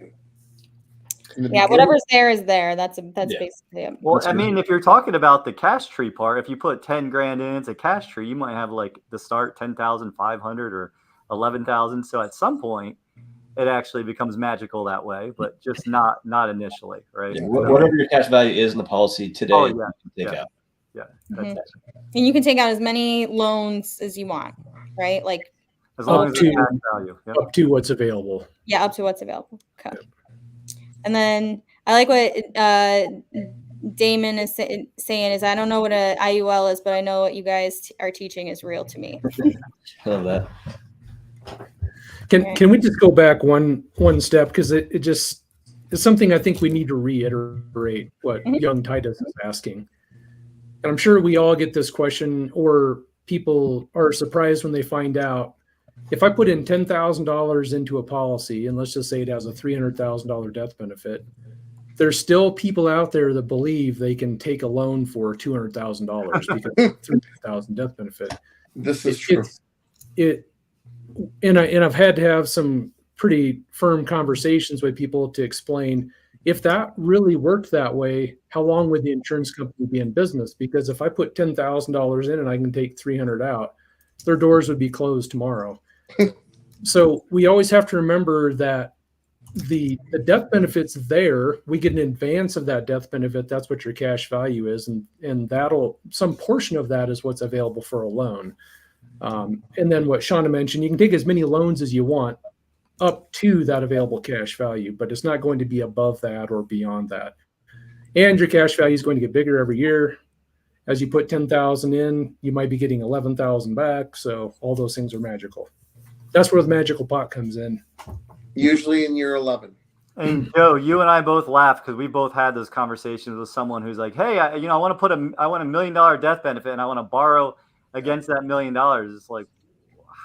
in the Yeah, beginning. whatever's there is there. That's Yeah. basically it. Well, I mean, if you're talking about the cash tree part, if you put 10 grand in, it's a cash tree, you might have like the start 10,500 or 11,000. So at some point, it actually becomes magical that way, but just not initially, right? Yeah, So, whatever your cash value is in the policy today, Oh, you yeah, can take yeah. out. yeah, Mhm. that's And you can take out as many loans as you want, right? Like as long Up as it's to- cash value. Yep. Up to what's available. yeah, up to what's available. Okay. And then I like what Damon is saying is I don't know what a IUL is, but I know what you guys are teaching is real to me. I love that. Can we just go back one step, because it just is something I think we need to reiterate what young Titus is asking. And I'm sure we all get this question, or people are surprised when they find out, if I put in $10,000 into a policy, and let's just say it has a $300,000 death benefit, there's still people out there that believe they can take a loan for $200,000 because of $300,000 death benefit. This is true. And I've had to have some pretty firm conversations with people to explain, if that really worked that way, how long would the insurance company be in business? Because if I put $10,000 in and I can take 300 out, their doors would be closed tomorrow. So we always have to remember that the death benefit's there. We get an advance of that death benefit. That's what your cash value is. And some portion of that is what's available for a loan. And then what Shauna mentioned, you can take as many loans as you want up to that available cash value, but it's not going to be above that or beyond that. And your cash value is going to get bigger every year. As you put 10,000 in, you might be getting 11,000 back. So all those things are magical. That's where the magical pot comes in. Usually in year 11. And Joe, you and I both laughed because we both had those conversations with someone who's like, "Hey, I want to I want $1 million death benefit, and I want to borrow against that $1 million." It's like,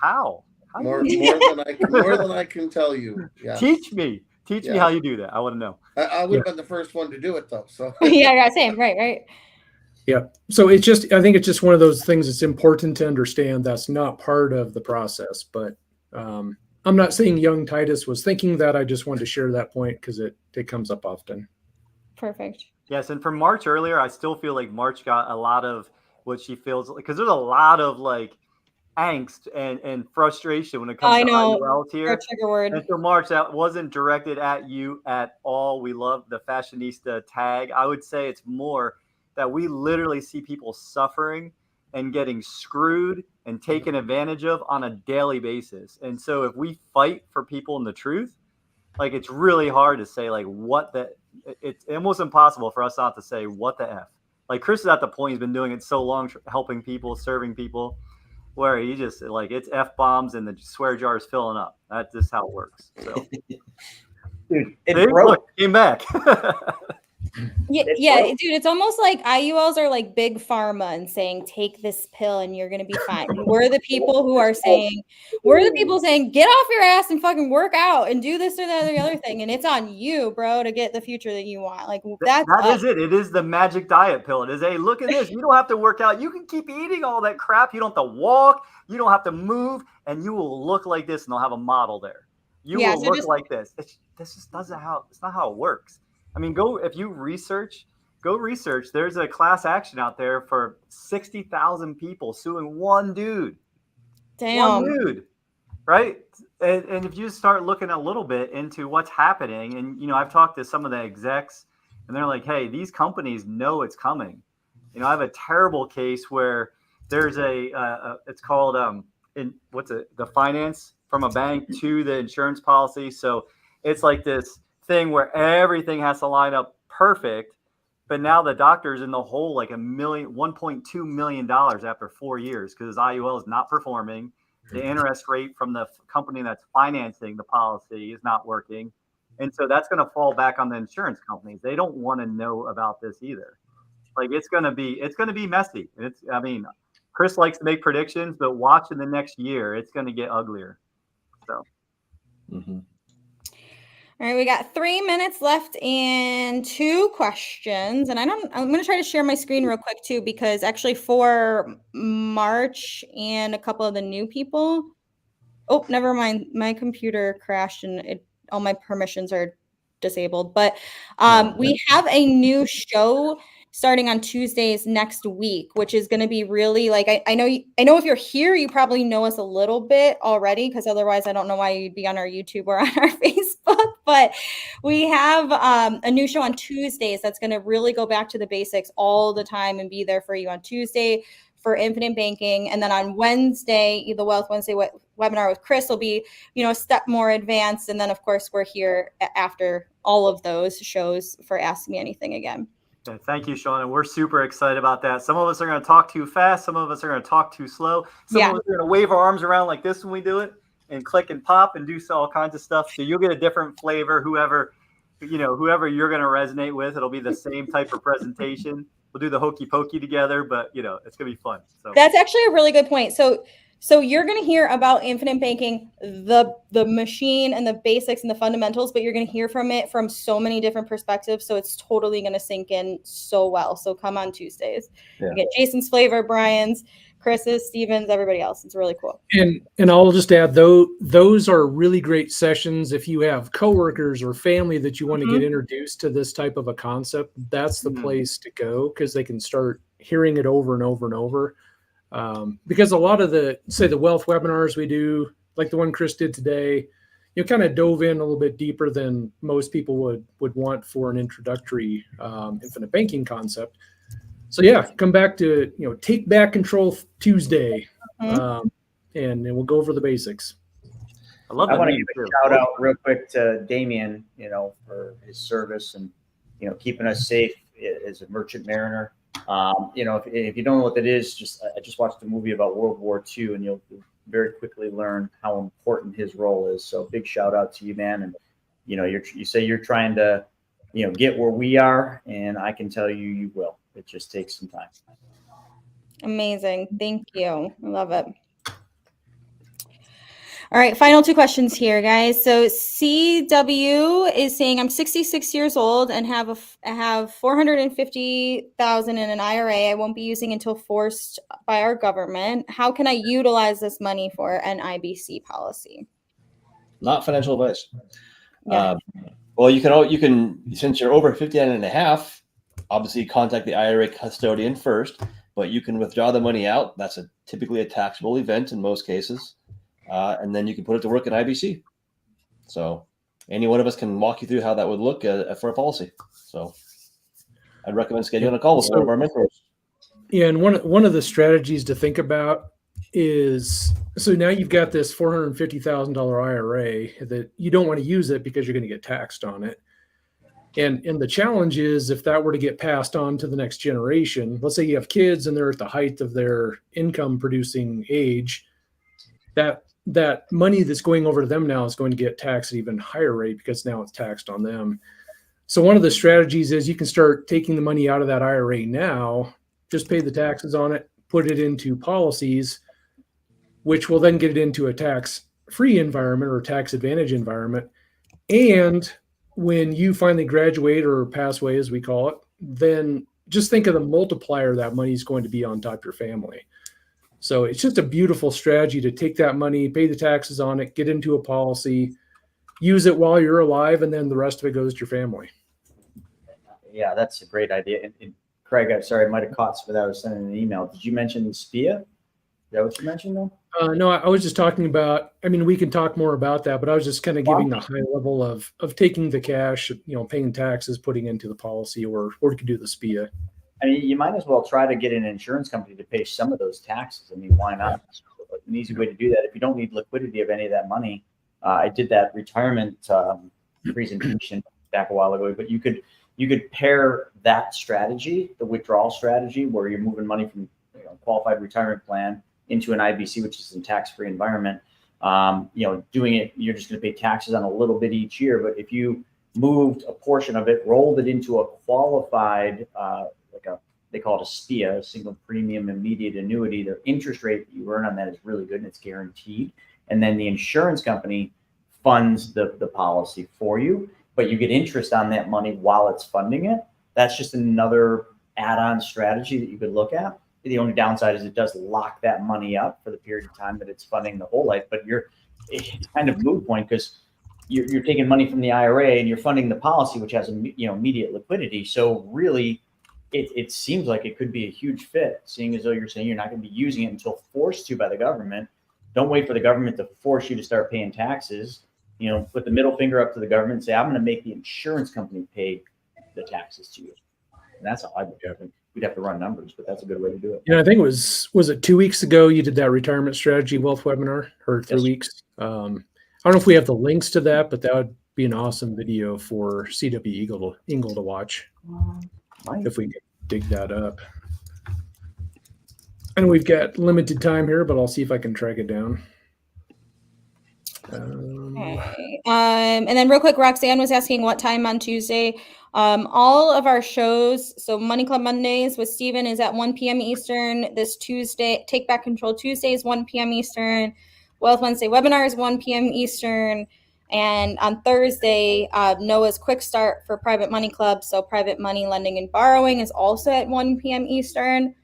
how? More than I can tell you. Yes. Teach me how you do that. I want to know. I would have been the first one to do it though. So yeah, same, right. Yeah. So I think it's just one of those things that's important to understand. That's not part of the process, but I'm not saying young Titus was thinking that. I just wanted to share that point because it comes up often. Perfect. Yes, and from March earlier, I still feel like March got a lot of what she feels, because there's a lot of like angst and frustration when it comes to IULs here. Trigger word. And so March, that wasn't directed at you at all. We love the fashionista tag. I would say it's more that we literally see people suffering and getting screwed and taken advantage of on a daily basis. And so if we fight for people in the truth, like, it's really hard to say like it's almost impossible for us not to say what the F. Like, Chris is at the point, he's been doing it so long, helping people, serving people, where he just like, it's F-bombs and the swear jar is filling up. That's just how it works. So dude, it came back. Yeah, dude, it's almost like IULs are like big pharma and saying, take this pill and you're gonna be fine. We're the people saying, get off your ass and fucking work out and do this or that or the other thing. And it's on you, bro, to get the future that you want. Like, that is it. It is the magic diet pill. It is, hey, look at this. You don't have to work out. You can keep eating all that crap. You don't have to walk. You don't have to move. And you will look like this, and they'll have a model there. You will look like this. This just doesn't it's not how it works. I mean, if you research. There's a class action out there for 60,000 people suing one dude. Damn. One dude, right? And if you start looking a little bit into what's happening, and, I've talked to some of the execs, and they're like, hey, these companies know it's coming. I have a terrible case where there's it's called, the finance from a bank to the insurance policy. So it's like this thing where everything has to line up perfect. But now the doctor's in the hole like $1.2 million after 4 years because his IUL is not performing. The interest rate from the company that's financing the policy is not working. And so that's going to fall back on the insurance companies. They don't want to know about this either. Like, it's going to be messy. Chris likes to make predictions, but watch in the next year, it's going to get uglier. So. Mm-hmm. All right, we got 3 minutes left and 2 questions. And I'm going to try to share my screen real quick too, because actually for March and a couple of the new people. Oh, never mind. My computer crashed and all my permissions are disabled. But we have a new show starting on Tuesdays next week, which is going to be really like, I know if you're here, you probably know us a little bit already, because otherwise I don't know why you'd be on our YouTube or on our Facebook. But we have a new show on Tuesdays that's going to really go back to the basics all the time and be there for you on Tuesday for infinite banking. And then on Wednesday, the Wealth Wednesday webinar with Chris will be, a step more advanced. And then of course we're here after all of those shows for Ask Me Anything again. Okay, thank you, Shauna. We're super excited about that. Some of us are going to talk too fast. Some of us are going to talk too slow. Some of us are going to wave our arms around like this when we do it and click and pop and do all kinds of stuff. So you'll get a different flavor, whoever you're going to resonate with. It'll be the same type of presentation. We'll do the hokey pokey together, but it's going to be fun. So that's actually a really good point. So you're going to hear about infinite banking, the machine and the basics and the fundamentals, but you're going to hear from it from so many different perspectives. So it's totally going to sink in so well. So come on Tuesdays. Yeah. You get Jason's flavor, Brian's, Chris's, Steven's, everybody else. It's really cool. And I'll just add, those are really great sessions. If you have coworkers or family that you want to get introduced to this type of a concept, that's the place to go, because they can start hearing it over and over and over. Because a lot of the wealth webinars we do, like the one Chris did today, kind of dove in a little bit deeper than most people would want for an introductory infinite banking concept. So yeah, come back to Take Back Control Tuesday, and we'll go over the basics. I want to give a shout out real quick to Damien, for his service and keeping us safe as a merchant mariner. If you don't know what that is, I just watched a movie about World War II, and you'll very quickly learn how important his role is. So big shout out to you, man. And you say you're trying to get where we are, and I can tell you will. It just takes some time. Amazing. Thank you. I love it. All right, final 2 questions here, guys. So CW is saying, I'm 66 years old and have $450,000 in an IRA I won't be using until forced by our government. How can I utilize this money for an IBC policy? Not financial advice. Yeah. Well, you can, since you're over 59 and a half, obviously contact the IRA custodian first, but you can withdraw the money out. That's typically a taxable event in most cases. And then you can put it to work in IBC. So any one of us can walk you through how that would look for a policy. So I'd recommend scheduling a call with one of our mentors. Yeah, and one of the strategies to think about is, so now you've got this $450,000 IRA that you don't want to use it because you're going to get taxed on it. And the challenge is, if that were to get passed on to the next generation, let's say you have kids and they're at the height of their income producing age, that money that's going over to them now is going to get taxed at an even higher rate because now it's taxed on them. So one of the strategies is you can start taking the money out of that IRA now, just pay the taxes on it, put it into policies, which will then get it into a tax-free environment or tax advantage environment. And when you finally graduate or pass away, as we call it, then just think of the multiplier that money is going to be on top of your family. So it's just a beautiful strategy to take that money, pay the taxes on it, get into a policy, use it while you're alive, and then the rest of it goes to your family. Yeah, that's a great idea. And Craig, I'm sorry, I might have caught some of that. I was sending an email. Did you mention SPIA? Is that what you mentioned, though? No, I was just talking about, we can talk more about that, but I was just kind of giving the high level of taking the cash, paying taxes, putting into the policy, or you could do the SPIA. You might as well try to get an insurance company to pay some of those taxes. Why not? An easy way to do that. If you don't need liquidity of any of that money, I did that retirement presentation back a while ago, but you could pair that strategy, the withdrawal strategy, where you're moving money from qualified retirement plan into an IBC, which is a tax-free environment. Doing it, you're just going to pay taxes on a little bit each year. But if you moved a portion of it, rolled it into a qualified, they call it a SPIA, single premium immediate annuity, the interest rate that you earn on that is really good and it's guaranteed. And then the insurance company funds the policy for you, but you get interest on that money while it's funding it. That's just another add-on strategy that you could look at. The only downside is it does lock that money up for the period of time that it's funding the whole life, but it's kind of moot point because you're taking money from the IRA and you're funding the policy, which has immediate liquidity. So really, it seems like it could be a huge fit, seeing as though you're saying you're not going to be using it until forced to by the government. Don't wait for the government to force you to start paying taxes. Put the middle finger up to the government and say, I'm going to make the insurance company pay the taxes to you. And that's how I would do it. We'd have to run numbers, but that's a good way to do it. I think was it 2 weeks ago you did that retirement strategy wealth webinar, or 3 weeks? I don't know if we have the links to that, but that would be an awesome video for CW Eagle to watch. If we could dig that up. And we've got limited time here, but I'll see if I can track it down. Okay. And then real quick, Roxanne was asking what time on Tuesday. All of our shows, so Money Club Mondays with Steven is at 1 p.m. Eastern. This Tuesday, Take Back Control Tuesday is 1 p.m. Eastern. Wealth Wednesday webinar is 1 p.m. Eastern. And on Thursday, Noah's Quick Start for Private Money Club, so Private Money Lending and Borrowing, is also at 1 p.m. Eastern.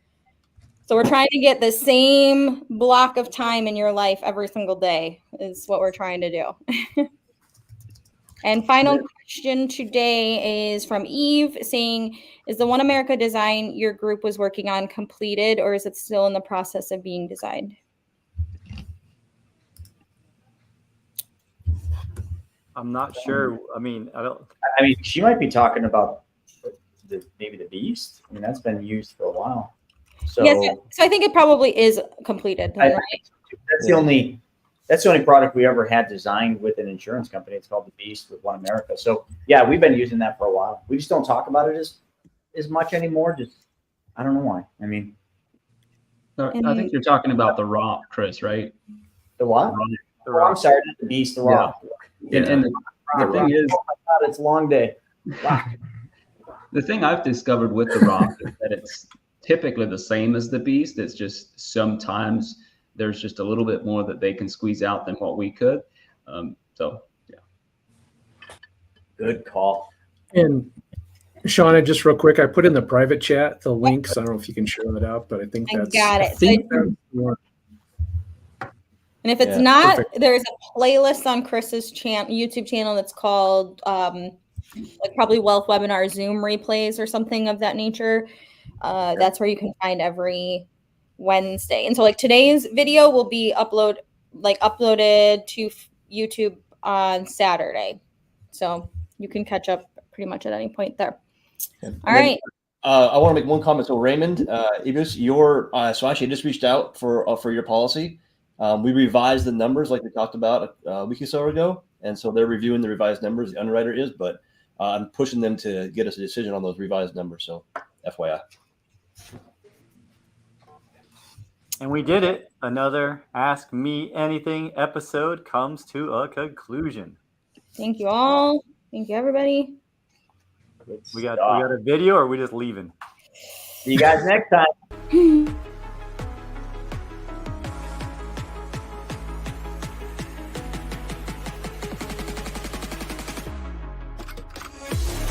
So we're trying to get the same block of time in your life every single day is what we're trying to do. And final question today is from Eve saying, is the One America design your group was working on completed, or is it still in the process of being designed? I'm not sure. I mean, she might be talking about maybe the Beast. I mean, that's been used for a while. So yes, so I think it probably is completed. Then, right? That's the only product we ever had designed with an insurance company. It's called the Beast with One America. So yeah, we've been using that for a while. We just don't talk about it as much anymore. I don't know why. I mean, I think you're talking about the Rock, Chris, right? The what? The Rock. I'm sorry, the Beast, the Rock. Yeah. And the thing is, oh my God, it's a long day. Wow. The thing I've discovered with the Rock is that it's typically the same as the Beast. It's just sometimes there's just a little bit more that they can squeeze out than what we could. So yeah. Good call. And Shauna, just real quick, I put in the private chat the links. I don't know if you can share that out, but I think that's. I got it. And if it's not, perfect. There's a playlist on Chris's YouTube channel that's called like probably Wealth Webinar Zoom replays or something of that nature. That's where you can find every Wednesday. And so like today's video will be uploaded to YouTube on Saturday. So you can catch up pretty much at any point there. All right. I want to make one comment. So Raymond, Ibis, so actually I just reached out for your policy. We revised the numbers like we talked about a week or so ago. And so they're reviewing the revised numbers, the underwriter is, but I'm pushing them to get us a decision on those revised numbers. So FYI. And we did it. Another Ask Me Anything episode comes to a conclusion. Thank you all. Thank you, everybody. We got a video, or are we just leaving? See you guys next time.